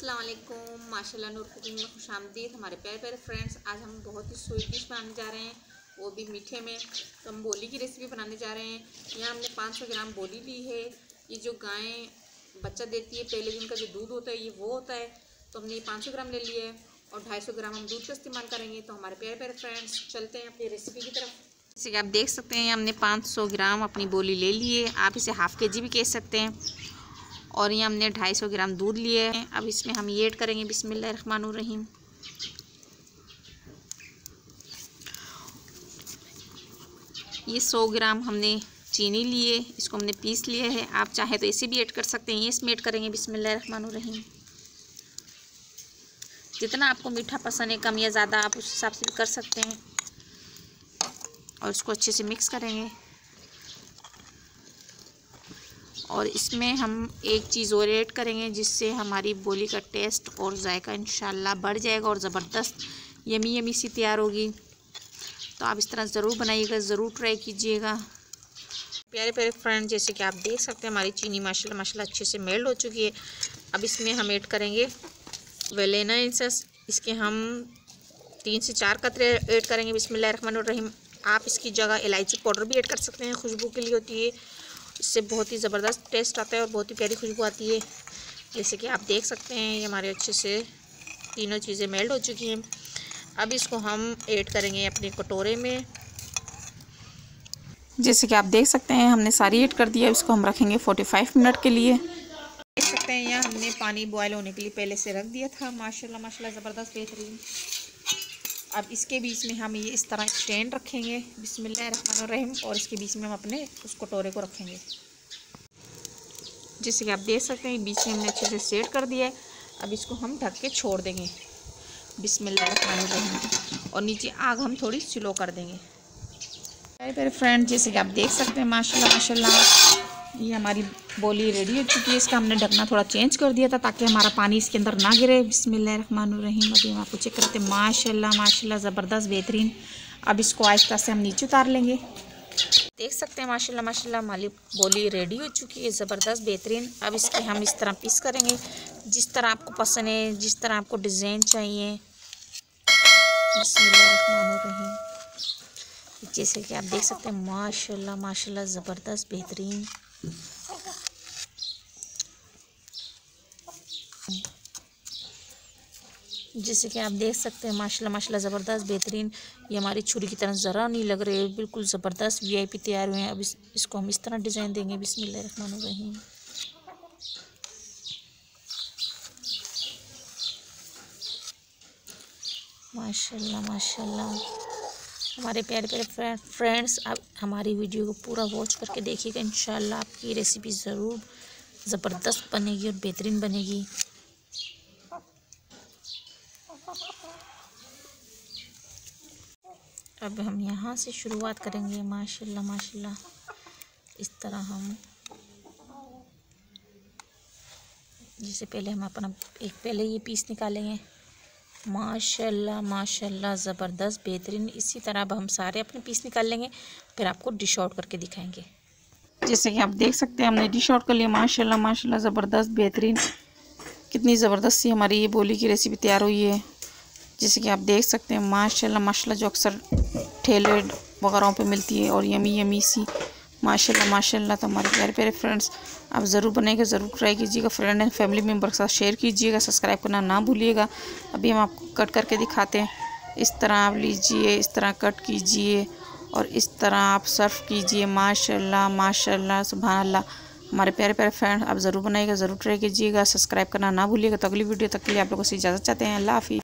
अस्सलाम वालेकुम। माशाल्लाह नूर कुकिंग में खुशामदीद हमारे प्यारे प्यारे फ्रेंड्स। आज हम बहुत ही स्वीट डिश बनाने जा रहे हैं, वो भी मीठे में। तो हम बोली की रेसिपी बनाने जा रहे हैं। यहाँ हमने 500 ग्राम बोली ली है। ये जो गायें बच्चा देती है पहले दिन का जो दूध होता है ये वो होता है। तो हमने ये 500 ग्राम ले लिया है और 250 ग्राम हम दूध का इस्तेमाल करेंगे। तो हमारे प्यारे प्यारे फ्रेंड्स चलते हैं अपनी रेसिपी की तरफ। जैसे कि आप देख सकते हैं हमने 500 ग्राम अपनी बोली ले ली है। आप इसे हाफ़ kg भी कह सकते हैं। और ये हमने 250 ग्राम दूध लिए हैं। अब इसमें हम ये ऐड करेंगे बिस्मिल्लाहिर्रहमानुर्रहीम। ये 100 ग्राम हमने चीनी लिए, इसको हमने पीस लिया है। आप चाहे तो इसे भी ऐड कर सकते हैं। ये इसमें ऐड करेंगे बिस्मिल्लाहिर्रहमानुर्रहीम। जितना आपको मीठा पसंद है, कम या ज़्यादा आप उस हिसाब से भी कर सकते हैं। और इसको अच्छे से मिक्स करेंगे। और इसमें हम एक चीज़ और ऐड करेंगे जिससे हमारी बोली का टेस्ट और जायका इंशाल्लाह बढ़ जाएगा और ज़बरदस्त यमी यमी सी तैयार होगी। तो आप इस तरह ज़रूर बनाइएगा, ज़रूर ट्राई कीजिएगा प्यारे प्यारे फ्रेंड। जैसे कि आप देख सकते हैं हमारी चीनी माशाल्लाह माशाल्लाह अच्छे से मेल्ट हो चुकी है। अब इसमें हम ऐड करेंगे वेनिला एसेंस। इसके हम 3 से 4 कतरे ऐड करेंगे बिस्मिल्लाहिर्रहमानुर्रहीम। आप इसकी जगह इलायची पाउडर भी ऐड कर सकते हैं, खुशबू के लिए होती है। इससे बहुत ही ज़बरदस्त टेस्ट आता है और बहुत ही प्यारी खुशबू आती है। जैसे कि आप देख सकते हैं ये हमारे अच्छे से तीनों चीज़ें मेल्ट हो चुकी हैं। अब इसको हम ऐड करेंगे अपने कटोरे में। जैसे कि आप देख सकते हैं हमने सारी ऐड कर दिया। इसको हम रखेंगे 45 मिनट के लिए। देख सकते हैं यहाँ हमने पानी बॉयल होने के लिए पहले से रख दिया था। माशाल्लाह माशाल्लाह ज़बरदस्त बेहतरीन। अब इसके बीच में हम ये इस तरह स्टैंड रखेंगे बिस्मिल्लाहिर्रहमानुर्रहीम। और इसके बीच में हम अपने उस कटोरे को रखेंगे। जैसे कि आप देख सकते हैं बीच में हमने अच्छे से सेट कर दिया है। अब इसको हम ढक के छोड़ देंगे बिस्मिल्लाहिर्रहमानुर्रहीम। और नीचे आग हम थोड़ी स्लो कर देंगे प्यारे प्यारे फ्रेंड। जैसे कि आप देख सकते हैं माशाल्लाह माशाल्लाह ये हमारी बोली रेडी हो चुकी है। इसका हमने ढकना थोड़ा चेंज कर दिया था ताकि हमारा पानी इसके अंदर ना गिरे। बिस्मिल्लाहिर्रहमानुर्रहीम। अभी हम आपको चेक करते हैं माशाल्लाह माशाल्लाह ज़बरदस्त बेहतरीन। अब इसको आहिस्ता से हम नीचे उतार लेंगे। देख सकते हैं माशाल्लाह माशाल्लाह हमारी बोली रेडी हो चुकी है ज़बरदस्त बेहतरीन। अब इसके हम इस तरह पीस करेंगे जिस तरह आपको पसंद है, जिस तरह आपको डिज़ाइन चाहिए। बिस्मिल्लाहिर्रहमानुर्रहीम। जैसे कि आप देख सकते हैं माशाल्लाह माशाल्लाह ज़बरदस्त बेहतरीन। जैसे कि आप देख सकते हैं माशाल्लाह माशाल्लाह ज़बरदस्त बेहतरीन। ये हमारी छुरी की तरह ज़रा नहीं लग रहे, बिल्कुल ज़बरदस्त वीआईपी तैयार हुए हैं। अब इसको हम इस तरह डिज़ाइन देंगे बिस्मिल्लाहिर्रहमानुर्रहीम। माशाल्लाह माशाल्लाह हमारे प्यारे प्यारे फ्रेंड्स, अब हमारी वीडियो को पूरा वॉच करके देखिएगा। इंशाल्लाह आपकी रेसिपी ज़रूर ज़बरदस्त बनेगी और बेहतरीन बनेगी। अब हम यहाँ से शुरुआत करेंगे माशाल्लाह माशाल्लाह। इस तरह हम जैसे पहले हम अपना एक पहले ये पीस निकालेंगे। माशाल्लाह माशाल्लाह ज़बरदस्त बेहतरीन। इसी तरह अब हम सारे अपने पीस निकाल लेंगे, फिर आपको डिश आउट करके दिखाएंगे। जैसे कि आप देख सकते हैं हमने डिश आउट कर लिया। माशाल्लाह माशाल्लाह ज़बरदस्त बेहतरीन। कितनी ज़बरदस्त सी हमारी ये बोली की रेसिपी तैयार हुई है। जैसे कि आप देख सकते हैं माशाल्लाह माशाल्लाह जो अक्सर ठेले वगैरह पे मिलती है और यमी यमी सी माशाल्लाह माशाल्लाह। तो हमारे प्यारे प्यारे फ्रेंड्स आप ज़रूर बनाइएगा, ज़रूर ट्राई कीजिएगा। फ्रेंड एंड फैमिली मेम्बर के साथ शेयर कीजिएगा, सब्सक्राइब करना ना भूलिएगा। अभी हम आपको कट करके दिखाते हैं। इस तरह आप लीजिए, इस तरह कट कीजिए और इस तरह आप सर्व कीजिए। माशाल्लाह माशाल्लाह सुभान अल्लाह। हमारे प्यारे प्यारे फ्रेंड आप ज़रूर बनाइएगा, ज़रूर ट्राई कीजिएगा, सब्सक्राइब करना ना भूलिएगा। तो अगली वीडियो तक के लिए आप लोगों से इजाज़त चाहते हैं। अल्लाह हाफ़िज़।